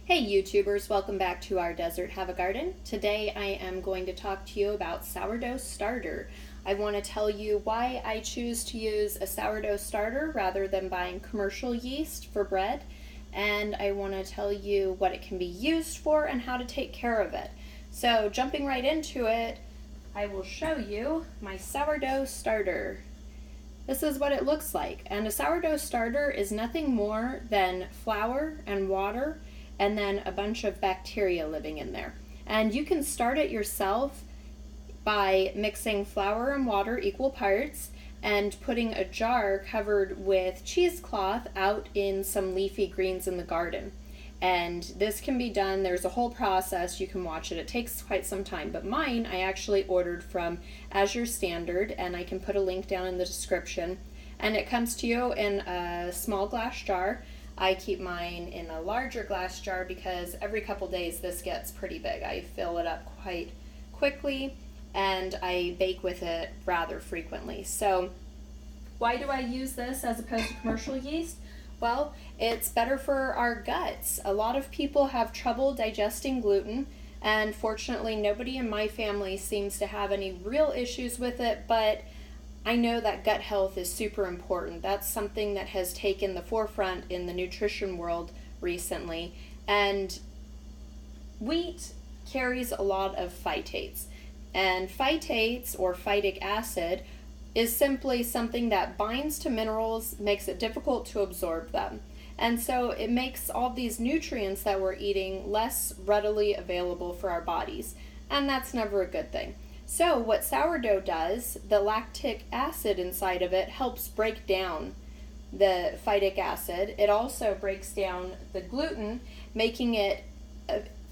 Hey YouTubers, welcome back to our Desert Have a Garden. Today I am going to talk to you about sourdough starter. I want to tell you why I choose to use a sourdough starter rather than buying commercial yeast for bread, and I want to tell you what it can be used for and how to take care of it. So jumping right into it, I will show you my sourdough starter. This is what it looks like, and a sourdough starter is nothing more than flour and water and then a bunch of bacteria living in there. And you can start it yourself by mixing flour and water equal parts and putting a jar covered with cheesecloth out in some leafy greens in the garden. And this can be done, there's a whole process, you can watch it, it takes quite some time, but mine I actually ordered from Azure Standard, and I can put a link down in the description, and it comes to you in a small glass jar. I keep mine in a larger glass jar because every couple days this gets pretty big. I fill it up quite quickly and I bake with it rather frequently. So why do I use this as opposed to commercial yeast? Well, it's better for our guts. A lot of people have trouble digesting gluten, and fortunately nobody in my family seems to have any real issues with it, but I know that gut health is super important. That's something that has taken the forefront in the nutrition world recently. And wheat carries a lot of phytates. And phytates, or phytic acid, is simply something that binds to minerals, makes it difficult to absorb them. And so it makes all these nutrients that we're eating less readily available for our bodies. And that's never a good thing. So what sourdough does, the lactic acid inside of it helps break down the phytic acid. It also breaks down the gluten, making it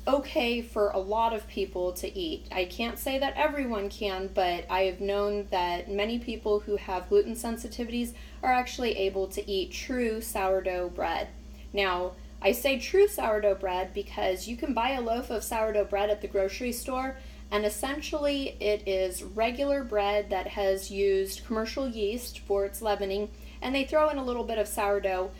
okay for a lot of people to eat. I can't say that everyone can, but I have known that many people who have gluten sensitivities are actually able to eat true sourdough bread. Now, I say true sourdough bread because you can buy a loaf of sourdough bread at the grocery store, and essentially it is regular bread that has used commercial yeast for its leavening, and they throw in a little bit of sourdough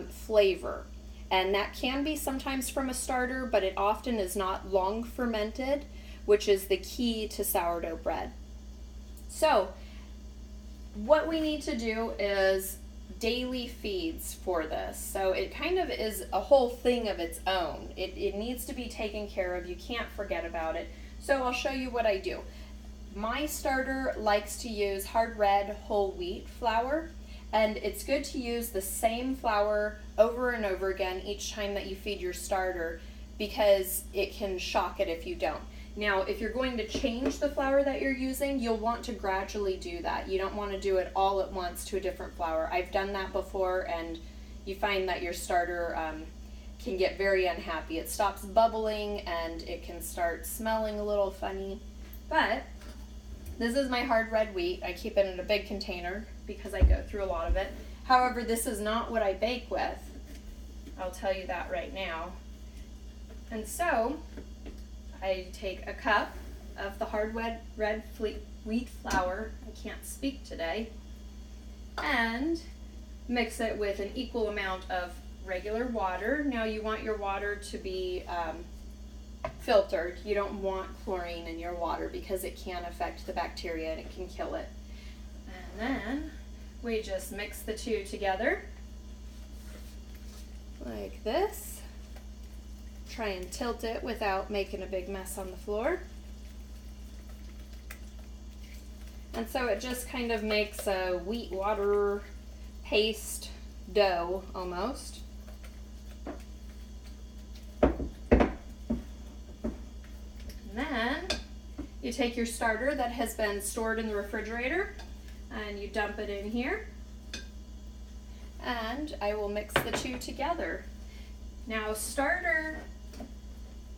flavor. And that can be sometimes from a starter, but it often is not long fermented, which is the key to sourdough bread. So what we need to do is daily feeds for this. So it kind of is a whole thing of its own. It needs to be taken care of. You can't forget about it. So I'll show you what I do. My starter likes to use hard red whole wheat flour, and it's good to use the same flour over and over again each time that you feed your starter because it can shock it if you don't. Now, if you're going to change the flour that you're using, you'll want to gradually do that. You don't want to do it all at once to a different flour. I've done that before, and you find that your starter can get very unhappy. It stops bubbling and it can start smelling a little funny. But this is my hard red wheat. I keep it in a big container because I go through a lot of it. However, this is not what I bake with. I'll tell you that right now. And so I take a cup of the hard red wheat flour, I can't speak today, and mix it with an equal amount of regular water. Now you want your water to be filtered. You don't want chlorine in your water because it can affect the bacteria and it can kill it. And then we just mix the two together like this. Try and tilt it without making a big mess on the floor. And so it just kind of makes a wheat water paste dough almost. Then you take your starter that has been stored in the refrigerator and you dump it in here, and I will mix the two together. Now, starter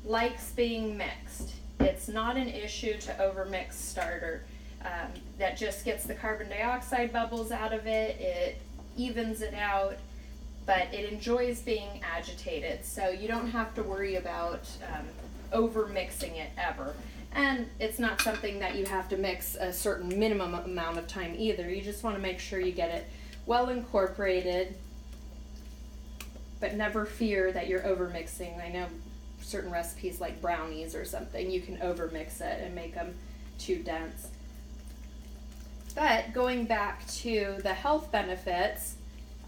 likes being mixed. It's not an issue to overmix starter. That just gets the carbon dioxide bubbles out of it, it evens it out, but it enjoys being agitated, so you don't have to worry about over mixing it ever. And it's not something that you have to mix a certain minimum amount of time either. You just want to make sure you get it well incorporated but never fear that you're over mixing. I know certain recipes like brownies or something, you can over mix it and make them too dense. But going back to the health benefits,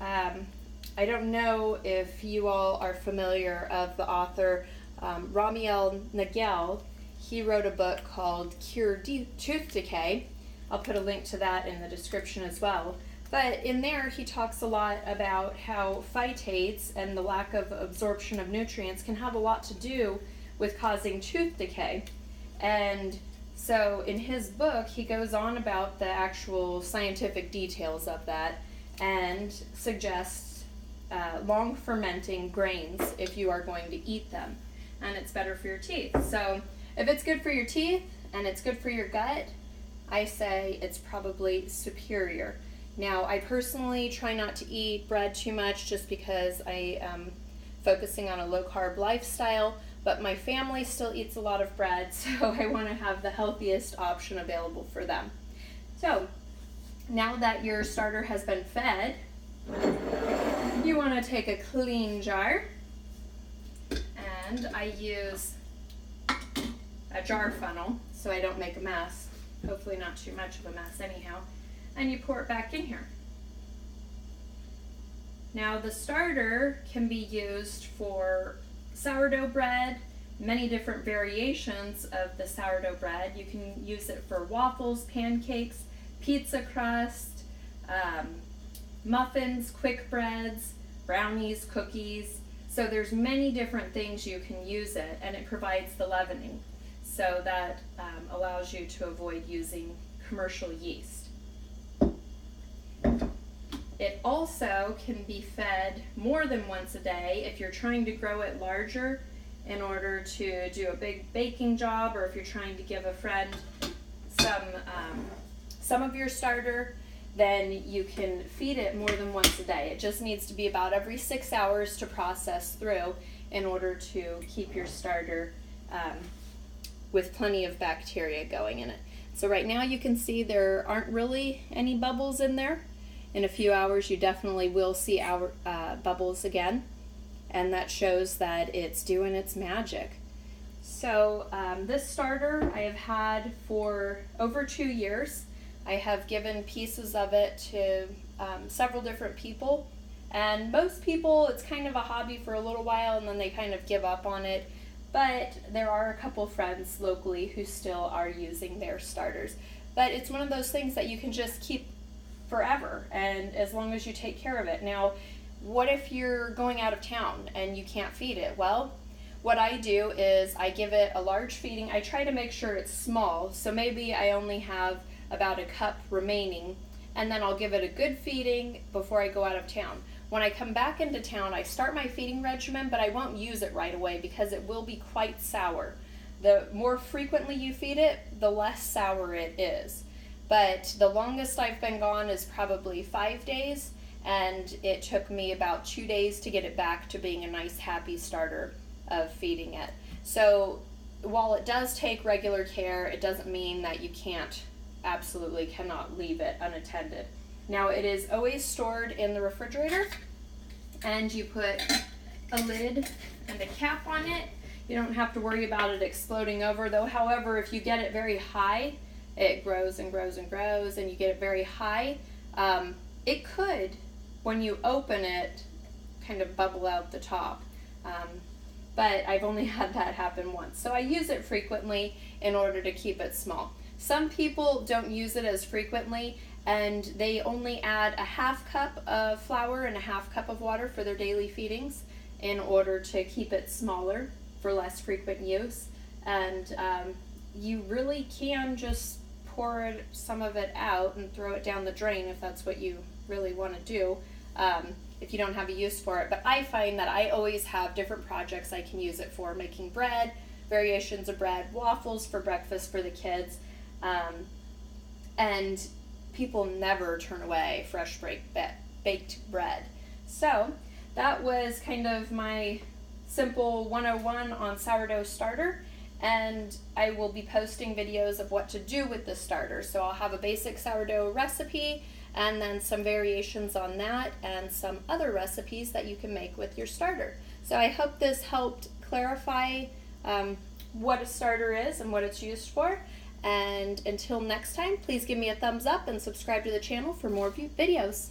I don't know if you all are familiar of the author Ramiel Nagel. He wrote a book called Cure Tooth Decay. I'll put a link to that in the description as well. But in there he talks a lot about how phytates and the lack of absorption of nutrients can have a lot to do with causing tooth decay. And so in his book he goes on about the actual scientific details of that and suggests long fermenting grains if you are going to eat them, and it's better for your teeth. So if it's good for your teeth and it's good for your gut, I say it's probably superior. Now, I personally try not to eat bread too much just because I am focusing on a low-carb lifestyle, but my family still eats a lot of bread, so I want to have the healthiest option available for them. So, now that your starter has been fed, you want to take a clean jar, and I use a jar funnel so I don't make a mess. Hopefully not too much of a mess anyhow. And you pour it back in here. Now the starter can be used for sourdough bread, many different variations of the sourdough bread. You can use it for waffles, pancakes, pizza crust, muffins, quick breads, brownies, cookies. So there's many different things you can use it, and it provides the leavening. So that allows you to avoid using commercial yeast. It also can be fed more than once a day if you're trying to grow it larger in order to do a big baking job, or if you're trying to give a friend some of your starter, then you can feed it more than once a day. It just needs to be about every 6 hours to process through in order to keep your starter with plenty of bacteria going in it. So right now you can see there aren't really any bubbles in there. In a few hours you definitely will see our bubbles again, and that shows that it's doing its magic. So this starter I have had for over 2 years. I have given pieces of it to several different people, and most people it's kind of a hobby for a little while and then they kind of give up on it. But there are a couple friends locally who still are using their starters. But it's one of those things that you can just keep forever, and as long as you take care of it. Now, what if you're going out of town and you can't feed it? Well, what I do is I give it a large feeding. I try to make sure it's small, so maybe I only have about a cup remaining, and then I'll give it a good feeding before I go out of town. When I come back into town, I start my feeding regimen, but I won't use it right away because it will be quite sour. The more frequently you feed it, the less sour it is. But the longest I've been gone is probably 5 days, and it took me about 2 days to get it back to being a nice, happy starter of feeding it. So while it does take regular care, it doesn't mean that you absolutely cannot leave it unattended. Now, it is always stored in the refrigerator, and you put a lid and a cap on it. You don't have to worry about it exploding over, though. However, if you get it very high, it grows and grows and grows, and you get it very high, it could, when you open it, kind of bubble out the top. But I've only had that happen once. So I use it frequently in order to keep it small. Some people don't use it as frequently, and they only add a half cup of flour and a half cup of water for their daily feedings in order to keep it smaller for less frequent use. And you really can just pour some of it out and throw it down the drain if that's what you really want to do, if you don't have a use for it. But I find that I always have different projects I can use it for: making bread, variations of bread, waffles for breakfast for the kids, and people never turn away fresh baked bread. So that was kind of my simple 101 on sourdough starter. And I will be posting videos of what to do with the starter. So I'll have a basic sourdough recipe, and then some variations on that and some other recipes that you can make with your starter. So I hope this helped clarify what a starter is and what it's used for. And until next time, please give me a thumbs up and subscribe to the channel for more videos.